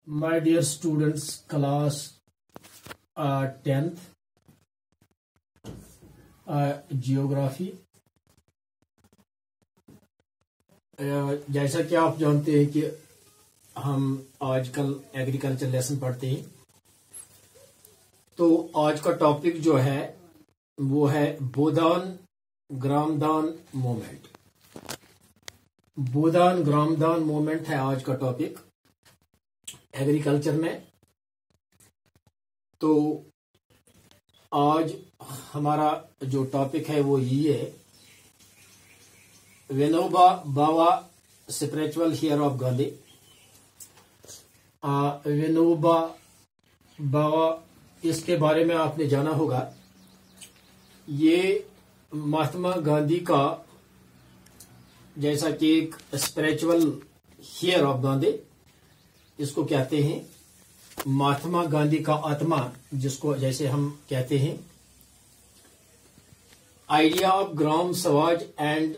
My dear students, class 10th geography. जैसा कि आप जानते हैं कि हम आजकल एग्रीकल्चर लेसन पढ़ते हैं, तो आज का टॉपिक जो है वो है बोधान ग्रामदान मूवमेंट। बोधान ग्रामदान मूवमेंट है आज का टॉपिक एग्रीकल्चर में। तो आज हमारा जो टॉपिक है वो ये है, Vinoba Bhave spiritual hero of Gandhi. Vinoba Bhave, इसके बारे में आपने जाना होगा। ये महात्मा गांधी का जैसा कि एक स्पिरिचुअल हीरो ऑफ गांधी, इसको कहते हैं महात्मा गांधी का आत्मा, जिसको जैसे हम कहते हैं idea of Gram Swaraj and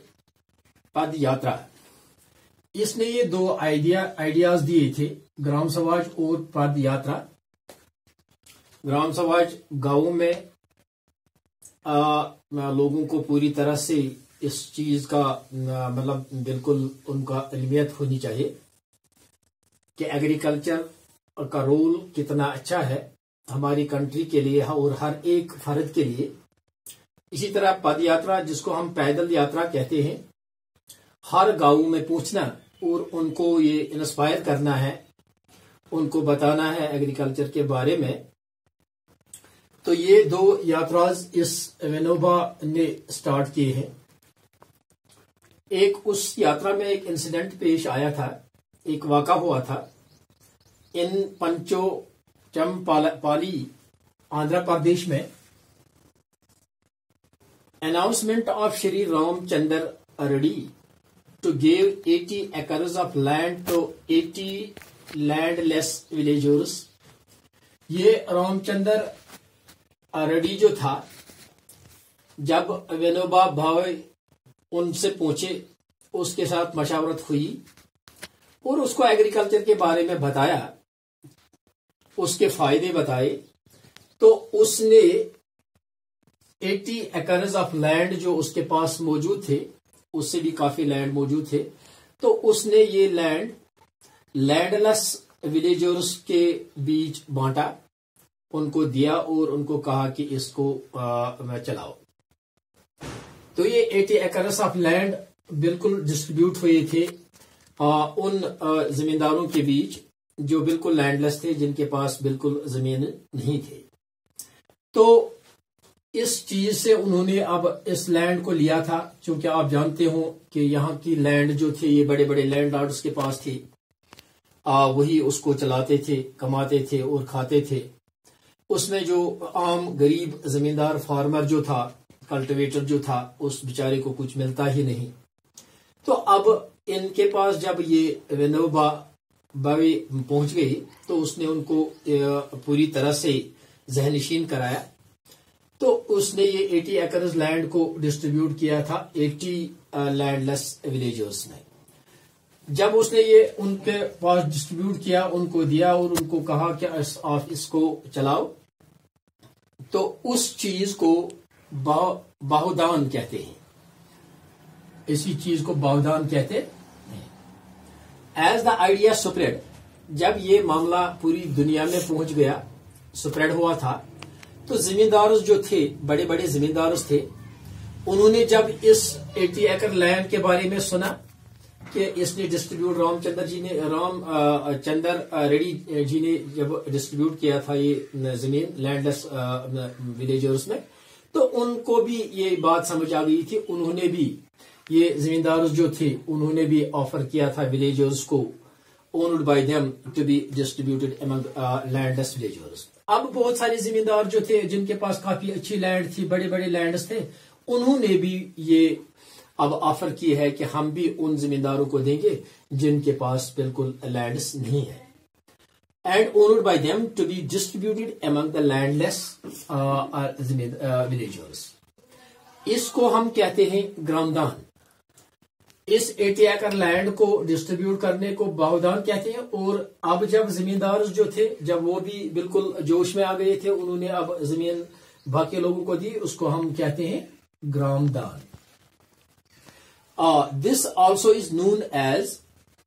पद यात्रा। इसने ये दो आइडियाज दिए थे, ग्राम स्वराज और पद यात्रा। ग्राम स्वराज गांवों में लोगों को पूरी तरह से इस चीज का मतलब बिल्कुल उनका इल्मियत होनी चाहिए कि एग्रीकल्चर का रोल कितना अच्छा है हमारी कंट्री के लिए और हर एक फर्द के लिए। इसी तरह पद यात्रा, जिसको हम पैदल यात्रा कहते हैं, हर गांव में पहुंचना और उनको ये इंस्पायर करना है, उनको बताना है एग्रीकल्चर के बारे में। तो ये दो यात्राज इस विनोबा ने स्टार्ट किए हैं। एक उस यात्रा में एक इंसिडेंट पेश आया था, एक वाक़ा हुआ था इन पंचोचमपाली आंध्र प्रदेश में। Announcement of Shri Ramachandra Reddy to give 80 acres of land to 80 landless villagers. ये रामचंद्र रेड्डी जो था, जब विनोबा भावे उनसे पहुंचे, उसके साथ मशावरत हुई और उसको एग्रीकल्चर के बारे में बताया, उसके फायदे बताए। तो उसने 80 acres ऑफ लैंड जो उसके पास मौजूद थे, उससे भी काफी लैंड मौजूद थे, तो उसने ये लैंड लैंडलेस विलेजर्स के बीच बांटा, उनको दिया और उनको कहा कि इसको चलाओ। तो ये 80 acres ऑफ लैंड बिल्कुल डिस्ट्रीब्यूट हुए थे उन जमींदारों के बीच जो बिल्कुल लैंडलेस थे, जिनके पास बिल्कुल जमीन नहीं थी। तो इस चीज से उन्होंने अब इस लैंड को लिया था, क्योंकि आप जानते हो कि यहाँ की लैंड जो थी ये बड़े बड़े लैंड लॉर्ड्स के पास थी। वही उसको चलाते थे, कमाते थे और खाते थे। उसमें जो आम गरीब जमींदार फार्मर जो था, कल्टीवेटर जो था, उस बेचारे को कुछ मिलता ही नहीं। तो अब इनके पास जब ये विनोबा भावे पहुंच गई, तो उसने उनको पूरी तरह से जहनशीन कराया। तो उसने ये 80 acres लैंड को डिस्ट्रीब्यूट किया था 80 लैंडलेस विलेजर्स में। जब उसने ये उनके पास डिस्ट्रीब्यूट किया, उनको दिया और उनको कहा कि आप इसको चलाओ, तो उस चीज को बाहुदान कहते हैं। इसी चीज को बाहुदान कहते हैं। एज द आइडिया स्प्रेड, जब ये मामला पूरी दुनिया में पहुंच गया, स्प्रेड हुआ था, तो जमींदार जो थे, बड़े बड़े जमींदार थे, उन्होंने जब इस 80 acre लैंड के बारे में सुना कि इसने डिस्ट्रीब्यूट रामचंद्र रेड्डी जी ने जब डिस्ट्रीब्यूट किया था ये जमीन लैंडलेस विलेजर्स में, तो उनको भी ये बात समझ आ गई थी। उन्होंने भी, ये जमींदार जो थे, उन्होंने भी ऑफर किया था विलेजर्स को, owned by them to be distributed among landless villagers. अब बहुत सारे जमींदार जो थे, जिनके पास काफी अच्छी लैंड थी, बड़े बड़े लैंड्स थे, उन्होंने भी ये अब ऑफर की है कि हम भी उन जमींदारों को देंगे जिनके पास बिल्कुल लैंड्स नहीं है, and owned by them to be distributed among the landless villagers. इसको हम कहते हैं ग्रामदान। इस 80 एकड़ लैंड को डिस्ट्रीब्यूट करने को बाहुदान कहते हैं। और अब जब जमींदार जो थे, जब वो भी बिल्कुल जोश में आ गए थे, उन्होंने अब जमीन बाकी लोगों को दी, उसको हम कहते हैं Gramdan. This also is known as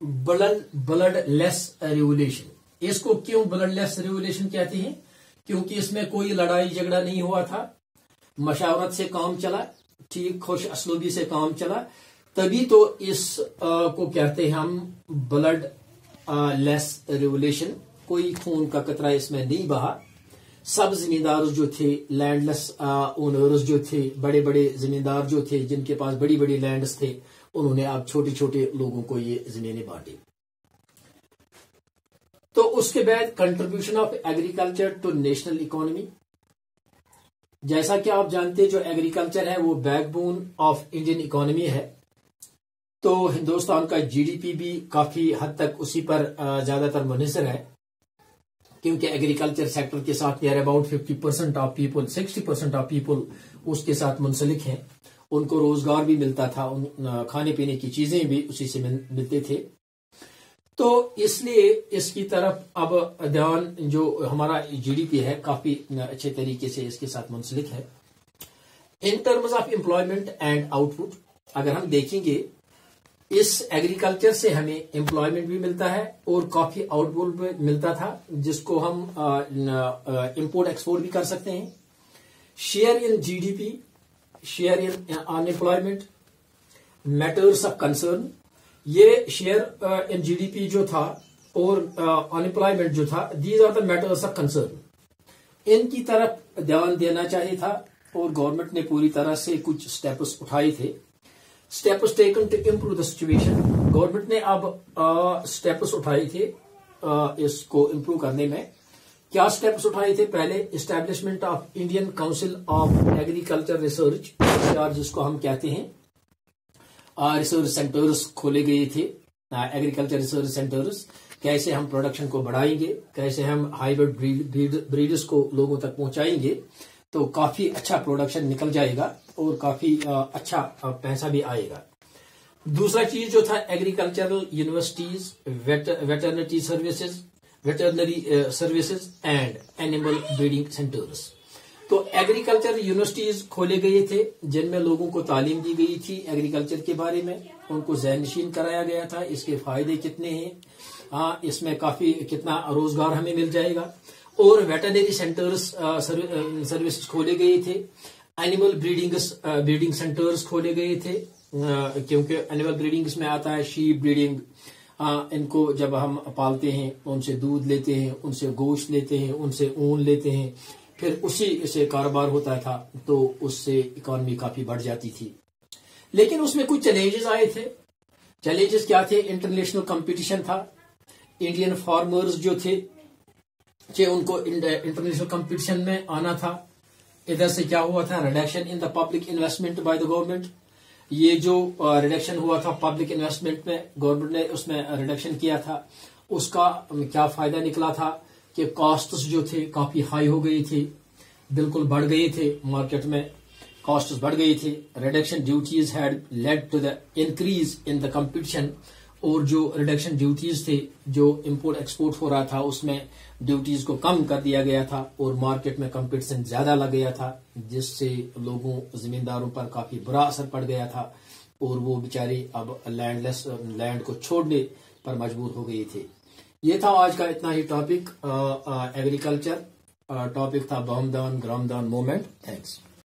bloodless revolution. इसको क्यों ब्लडलेस रेवोल्यूशन कहते हैं? क्योंकि इसमें कोई लड़ाई झगड़ा नहीं हुआ था, मशावरत से काम चला, ठीक खुश असलूबी से काम चला, तभी तो इस को कहते हैं हम ब्लड लेस रेवोल्यूशन। कोई खून का कतरा इसमें नहीं बहा। सब जमींदार जो थे, लैंडलेस ओनर्स जो थे, बड़े बड़े जमींदार जो थे, जिनके पास बड़ी बड़ी लैंड्स थे, उन्होंने अब छोटे छोटे लोगों को ये जमीनें बांटी। तो उसके बाद contribution of agriculture to national economy. जैसा कि आप जानते हैं, जो एग्रीकल्चर है वो बैकबोन ऑफ इंडियन इकोनॉमी है। तो हिंदुस्तान का जीडीपी भी काफी हद तक उसी पर ज्यादातर मुनहसर है, क्योंकि एग्रीकल्चर सेक्टर के साथ near about 50% of people, 60% of people उसके साथ मुंसलिक हैं। उनको रोजगार भी मिलता था, खाने पीने की चीजें भी उसी से मिलते थे। तो इसलिए इसकी तरफ अब ध्यान, जो हमारा जीडीपी है, काफी अच्छे तरीके से इसके साथ मुंसलिक है। In terms of employment and output, अगर हम देखेंगे, इस एग्रीकल्चर से हमें एम्प्लॉयमेंट भी मिलता है और काफी आउटपुट भी मिलता था, जिसको हम इंपोर्ट एक्सपोर्ट भी कर सकते हैं। Share in GDP, share in unemployment, matters of concern. ये शेयर इन जीडीपी जो था और अनएम्प्लॉयमेंट जो था, these are the matters of concern. इनकी तरफ ध्यान देना चाहिए था और गवर्नमेंट ने पूरी तरह से कुछ स्टेप्स उठाए थे। Steps taken to improve the situation. Government ने अब स्टेप्स उठाए थे इसको इम्प्रूव करने में। क्या स्टेप्स उठाए थे? पहले establishment of Indian council of agriculture research, जिसको हम कहते हैं, रिसर्च सेंटर्स खोले गए थे, एग्रीकल्चर रिसर्च सेंटर्स। कैसे हम प्रोडक्शन को बढ़ाएंगे, कैसे हम हाइब्रिड ब्रीडर्स को लोगों तक पहुंचाएंगे, तो काफी अच्छा प्रोडक्शन निकल जाएगा और काफी अच्छा पैसा भी आएगा। दूसरा चीज जो था, agricultural universities, veterinary services and animal breeding centres. तो एग्रीकल्चर यूनिवर्सिटीज खोले गए थे, जिनमें लोगों को तालीम दी गई थी एग्रीकल्चर के बारे में, उनको ज़हनशीन कराया गया था, इसके फायदे कितने हैं, इसमें काफी कितना रोजगार हमें मिल जाएगा। और वेटरनरी सेंटर्स सर्विसेज खोले गए थे। एनिमल ब्रीडिंग सेंटर्स खोले गए थे, क्योंकि एनिमल ब्रीडिंग में आता है शीप ब्रीडिंग। इनको जब हम पालते हैं, उनसे दूध लेते हैं, उनसे गोश्त लेते हैं, उनसे ऊन लेते हैं, फिर उसी से कारोबार होता था, तो उससे इकोनॉमी काफी बढ़ जाती थी। लेकिन उसमें कुछ चैलेंजेस आए थे। चैलेंजेस क्या थे? इंटरनेशनल कंपटीशन था। इंडियन फार्मर्स जो थे, उनको इंटरनेशनल कंपटीशन में आना था। इधर से क्या हुआ था? Reduction in the public investment by the government. ये जो रिडक्शन हुआ था पब्लिक इन्वेस्टमेंट में, गवर्नमेंट ने उसमें रिडक्शन किया था। उसका क्या फायदा निकला था कि कॉस्ट्स जो थे काफी हाई हो गई थी, बिल्कुल बढ़ गए थे, मार्केट में कॉस्ट्स बढ़ गई थी। Reduction duties had led to the increase in the competition. और जो रिडक्शन ड्यूटीज थे, जो इंपोर्ट एक्सपोर्ट हो रहा था, उसमें ड्यूटीज को कम कर दिया गया था और मार्केट में कंपटीशन ज्यादा लग गया था, जिससे लोगों, जमींदारों पर काफी बुरा असर पड़ गया था और वो बेचारे अब लैंड को छोड़ने पर मजबूर हो गए थे। ये था आज का इतना ही टॉपिक। एग्रीकल्चर टॉपिक था बाहुदान ग्रामदान मूवमेंट। थैंक्स।